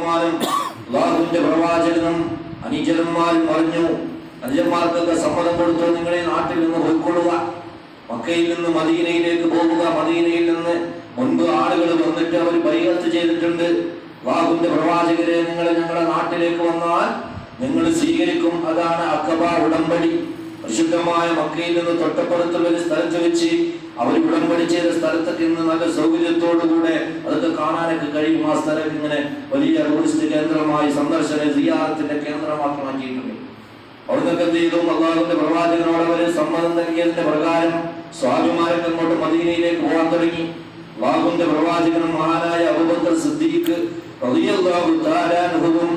റളിയല്ലാഹുവിന്റെ അല്ലാഹുവിന്റെ പ്രവാചകനും അനുചരന്മാരും പറഞ്ഞു, അനുജന്മാർക്കൊക്കെ സമ്മതം കൊടുത്തു, നിങ്ങളെ നാട്ടിൽ നിന്ന് പോയിക്കൊള്ളുക, മക്കയിൽ നിന്ന് മദീനയിലേക്ക് പോകുക. മദീനയിൽ നിന്ന് മുൻപ് ആളുകൾ വന്നിട്ട് അവർ ബൈഅത്ത് ചെയ്തിട്ടുണ്ട്. അല്ലാഹുവിന്റെ പ്രവാചകരെ, നിങ്ങൾ ഞങ്ങളുടെ നാട്ടിലേക്ക് വന്നാൽ നിങ്ങൾ സ്വീകരിക്കും. അതാണ് അഖബ ഉടമ്പടി. പരിശുദ്ധമായ മക്കയിൽ നിന്ന് തൊട്ടപ്പുറത്തുള്ള ഒരു സ്ഥലത്ത് വെച്ച് അവർ ഉടമ്പടി ചെയ്ത സ്ഥലത്തൊക്കെ ഇന്ന് നല്ല സൗകര്യത്തോടുകൂടെ അതൊക്കെ കാണാനൊക്കെ കഴിയും. ആ സ്ഥലം ഇങ്ങനെ വലിയ ടൂറിസ്റ്റ് കേന്ദ്രമായി, സന്ദർശന സിയാറത്തിന്റെ കേന്ദ്രമാക്കി മാറ്റിയിട്ടുണ്ട്. അവിടുന്നൊക്കെ എന്ത് ചെയ്തു? അല്ലാഹുവിന്റെ പ്രവാചകനോട് അവര് സമ്മതം നൽകിയതിന്റെ പ്രകാരം സ്വാമിമാരൊക്കെ അങ്ങോട്ട് മദീനയിലേക്ക് പോകാൻ തുടങ്ങി. അല്ലാഹുവിന്റെ പ്രവാചകനും മഹാനായ അബൂബക്കർ സിദ്ദീഖ് റളിയല്ലാഹു തആല അൻഹുവും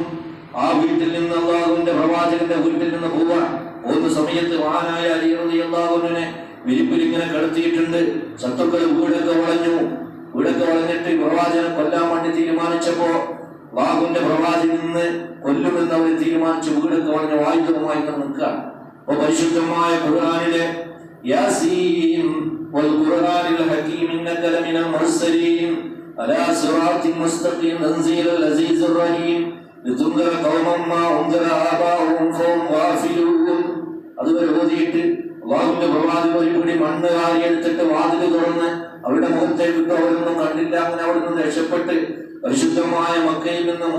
ആ വീട്ടിൽ നിന്ന്, അല്ലാഹുവിന്റെ പ്രവാചകന്റെ വീട്ടിൽ നിന്ന് പോകുന്ന സമയത്ത് മഹാനായ അലി റളിയല്ലാഹു അൻഹുവിനെ വിരിപ്പിൽ ഇങ്ങനെ കിടത്തിയിട്ടുണ്ട്. ശത്രുക്കൾ വീടൊക്കെ വളഞ്ഞിട്ട് പ്രവാചകനെ കൊല്ലാൻ വേണ്ടി തീരുമാനിച്ചപ്പോ അല്ലാഹുവിന്റെ പ്രവാചകനെ കൊല്ലുമെന്ന് അവർ തീരുമാനിച്ച് വീടൊക്കെ വളഞ്ഞ ആയുധവുമായി നിൽക്കുകയാണ്. അപ്പൊ പരിശുദ്ധമായ ഖുർആനിലെ യാസീൻ വൽ ഖുർആനിൽ ഹകീം ഇന്നക ലമിനൽ മുർസലീൻ അലാ സിറാത്തിൻ മുസ്തഖീം തൻസീലുൽ അസീസുർ റഹീം ലിതുൻദിറ ഖൗമൻ മാ ഉൻദിറ ആബാഉഹും ഫഹും ഗാഫിലൂൻ. അതുവരെ ഓതിയിട്ട് അല്ലാഹുവിന്റെ പ്രവാചകൻ ഒരു പിടി മണ്ണ് വാരിയെടുത്തിട്ട് വാതിൽ തുറന്ന് അവരുടെ മുഖത്തേക്ക് അവരൊന്നും കണ്ടില്ല. അങ്ങനെ അവിടെ നിന്ന് രക്ഷപ്പെട്ട് പരിശുദ്ധമായ മക്കയിൽ നിന്ന്